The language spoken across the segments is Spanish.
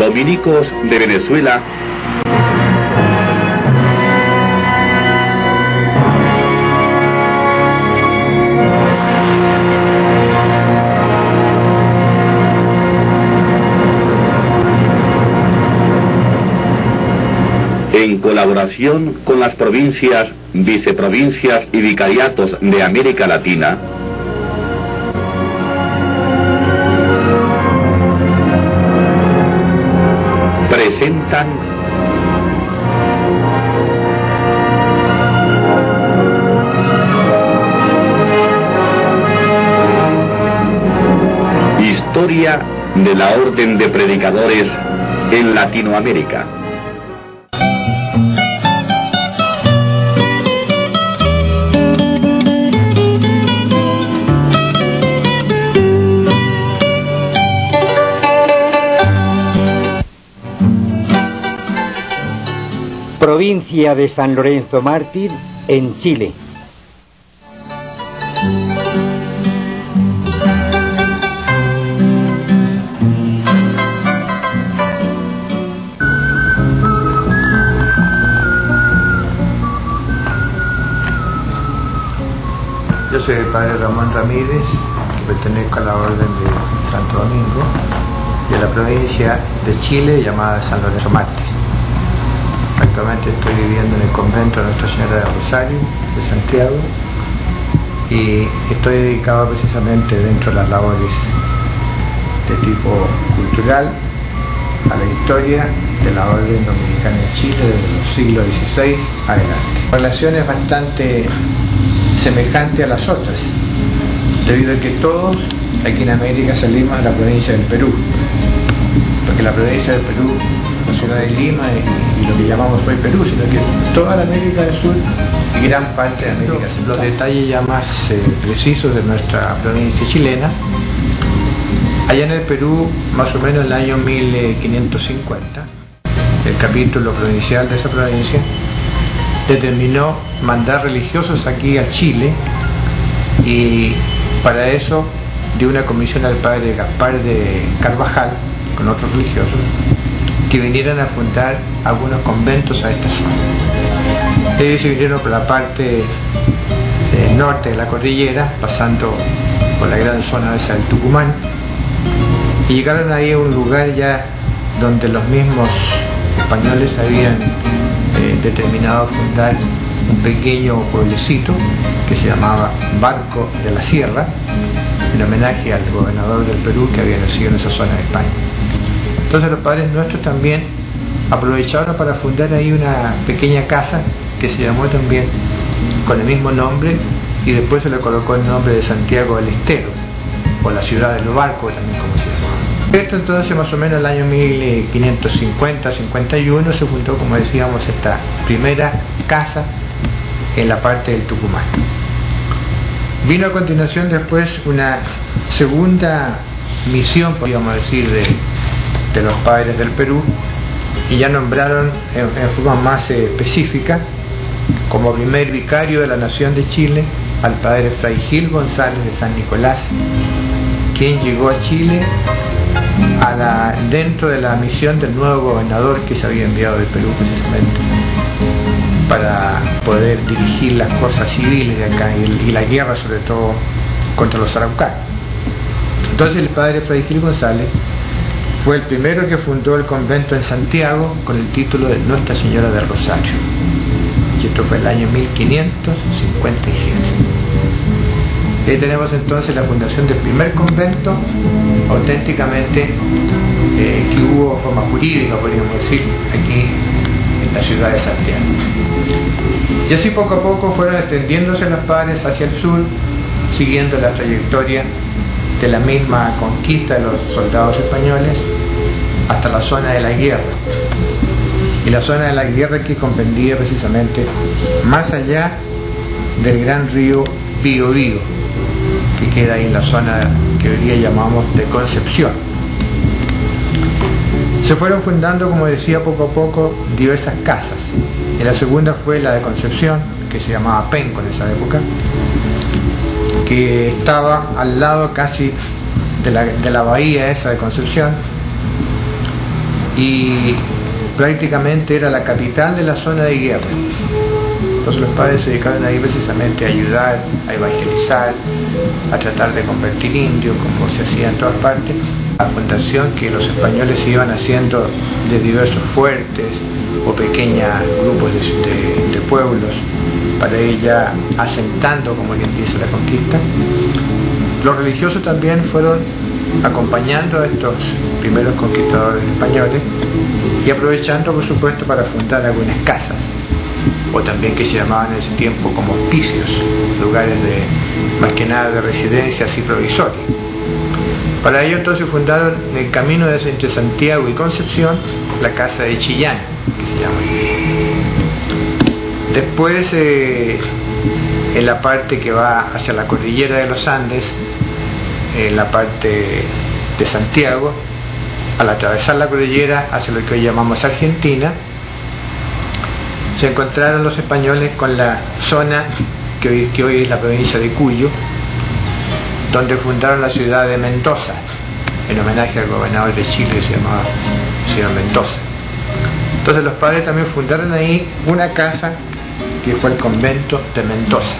Dominicos de Venezuela. En colaboración con las provincias, viceprovincias y vicariatos de América Latina, presentan Historia de la Orden de Predicadores en Latinoamérica. Provincia de San Lorenzo Mártir, en Chile. Yo soy el padre Ramón Ramírez, que pertenezco a la Orden de Santo Domingo, de la provincia de Chile llamada San Lorenzo Mártir. Actualmente estoy viviendo en el convento de Nuestra Señora de Rosario, de Santiago, y estoy dedicado precisamente dentro de las labores de tipo cultural a la historia de la Orden Dominicana de Chile desde los siglos XVI adelante. La relación es bastante semejante a las otras, debido a que todos aquí en América salimos de la provincia del Perú, porque la provincia del Perú, la ciudad de Lima y lo que llamamos hoy Perú, sino que toda la América del Sur y gran parte de América Central. Los detalles ya más precisos de nuestra provincia chilena: allá en el Perú, más o menos en el año 1550, el capítulo provincial de esa provincia determinó mandar religiosos aquí a Chile, y para eso dio una comisión al padre Gaspar de Carvajal con otros religiosos que vinieran a fundar algunos conventos a esta zona. Ellos se vinieron por la parte norte de la cordillera, pasando por la gran zona esa del Tucumán, y llegaron ahí a un lugar ya donde los mismos españoles habían determinado fundar un pequeño pueblecito que se llamaba Barco de la Sierra, en homenaje al gobernador del Perú que había nacido en esa zona de España. Entonces los padres nuestros también aprovecharon para fundar ahí una pequeña casa que se llamó también con el mismo nombre, y después se le colocó el nombre de Santiago del Estero, o la ciudad de los barcos también, como se llamaba. Esto entonces, más o menos el año 1550-51, se fundó, como decíamos, esta primera casa en la parte del Tucumán. Vino a continuación después una segunda misión, podríamos decir, de los padres del Perú, y ya nombraron en forma más específica como primer vicario de la Nación de Chile al padre Fray Gil González de San Nicolás, quien llegó a Chile dentro de la misión del nuevo gobernador que se había enviado del Perú precisamente para poder dirigir las cosas civiles de acá y la guerra, sobre todo contra los araucanos. Entonces el padre Fray Gil González fue el primero que fundó el convento en Santiago con el título de Nuestra Señora del Rosario, y esto fue el año 1557. Ahí tenemos entonces la fundación del primer convento auténticamente que hubo forma jurídica, podríamos decir, aquí en la ciudad de Santiago. Y así poco a poco fueron extendiéndose los padres hacia el sur, siguiendo la trayectoria de la misma conquista de los soldados españoles hasta la zona de la guerra. Y la zona de la guerra que comprendía precisamente más allá del gran río Biobío, que queda ahí en la zona que hoy día llamamos de Concepción. Se fueron fundando, como decía, poco a poco diversas casas. Y la segunda fue la de Concepción, que se llamaba Penco en esa época, que estaba al lado casi de la bahía esa de Concepción, y prácticamente era la capital de la zona de guerra. Entonces los padres se dedicaron ahí precisamente a ayudar, a evangelizar, a tratar de convertir indios, como se hacía en todas partes. La fundación que los españoles iban haciendo de diversos fuertes o pequeños grupos de pueblos para ir ya asentando, como quien dice, la conquista. Los religiosos también fueron acompañando a estos primeros conquistadores españoles y aprovechando, por supuesto, para fundar algunas casas, o también que se llamaban en ese tiempo como hospicios, lugares de, más que nada, de residencia así provisoria. Para ello entonces fundaron en el camino entre Santiago y Concepción la casa de Chillán, que se llama. Después, en la parte que va hacia la cordillera de los Andes, en la parte de Santiago, al atravesar la cordillera hacia lo que hoy llamamos Argentina, se encontraron los españoles con la zona que hoy es la provincia de Cuyo, donde fundaron la ciudad de Mendoza, en homenaje al gobernador de Chile que se llamaba señor Mendoza. Entonces los padres también fundaron ahí una casa que fue el convento de Mendoza,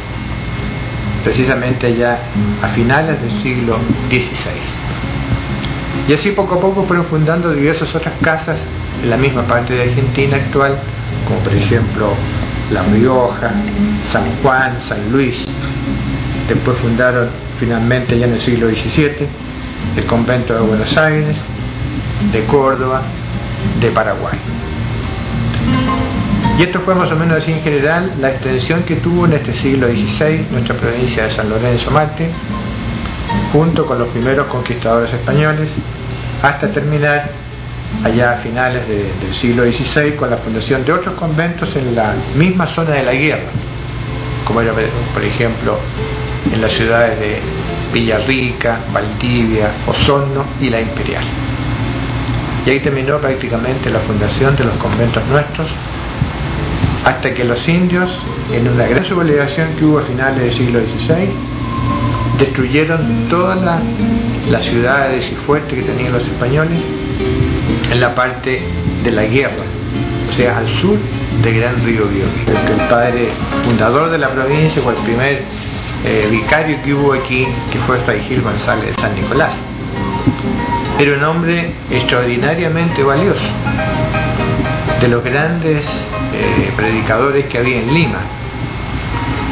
precisamente allá a finales del siglo XVI. Y así poco a poco fueron fundando diversas otras casas en la misma parte de Argentina actual, como por ejemplo La Rioja, San Juan, San Luis. Después fundaron finalmente ya en el siglo XVII el convento de Buenos Aires, de Córdoba, de Paraguay. Y esto fue más o menos así en general la extensión que tuvo en este siglo XVI nuestra provincia de San Lorenzo Mártir, junto con los primeros conquistadores españoles, hasta terminar allá a finales del siglo XVI con la fundación de otros conventos en la misma zona de la guerra, como era por ejemplo en las ciudades de Villarrica, Valdivia, Osorno y La Imperial. Y ahí terminó prácticamente la fundación de los conventos nuestros, hasta que los indios, en una gran sublevación que hubo a finales del siglo XVI, destruyeron todas las ciudades y fuertes que tenían los españoles en la parte de la guerra, o sea, al sur del Gran Río Biobío. El padre fundador de la provincia fue el primer vicario que hubo aquí, que fue Fray Gil González de San Nicolás. Era un hombre extraordinariamente valioso, de los grandes predicadores que había en Lima,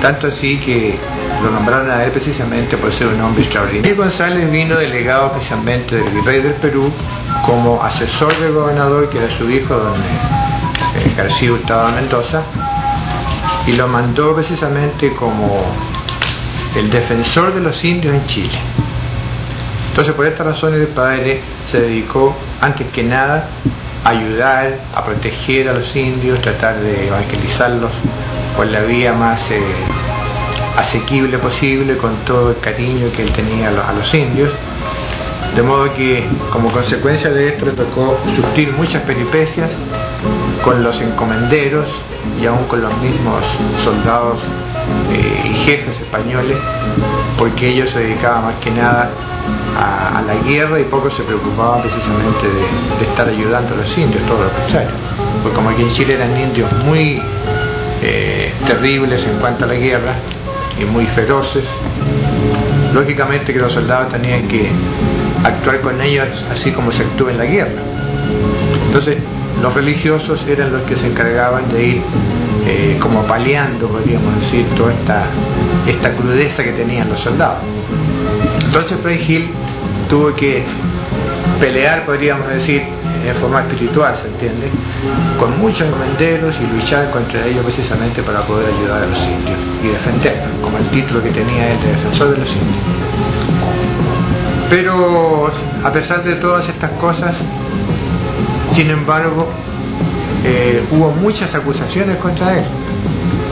tanto así que lo nombraron a él precisamente por ser un hombre extraordinario. Gil González vino delegado especialmente del virrey del Perú como asesor del gobernador, que era su hijo, don García Hurtado de Mendoza, y lo mandó precisamente como el defensor de los indios en Chile. Entonces, por esta razón el padre se dedicó antes que nada a ayudar, a proteger a los indios, tratar de evangelizarlos por la vía más asequible posible, con todo el cariño que él tenía a los indios. De modo que, como consecuencia de esto, le tocó sufrir muchas peripecias con los encomenderos y aún con los mismos soldados y jefes españoles, porque ellos se dedicaban más que nada a la guerra y poco se preocupaban precisamente de estar ayudando a los indios, todo lo contrario. Porque como aquí en Chile eran indios muy terribles en cuanto a la guerra y muy feroces, lógicamente que los soldados tenían que actuar con ellos así como se actúa en la guerra. Entonces los religiosos eran los que se encargaban de ir como paliando, podríamos decir, toda esta crudeza que tenían los soldados. Entonces Fray Gil tuvo que pelear, podríamos decir, en forma espiritual, ¿se entiende?, con muchos encomenderos y luchar contra ellos precisamente para poder ayudar a los indios y defenderlos, como el título que tenía él de defensor de los indios. Pero a pesar de todas estas cosas, sin embargo, hubo muchas acusaciones contra él.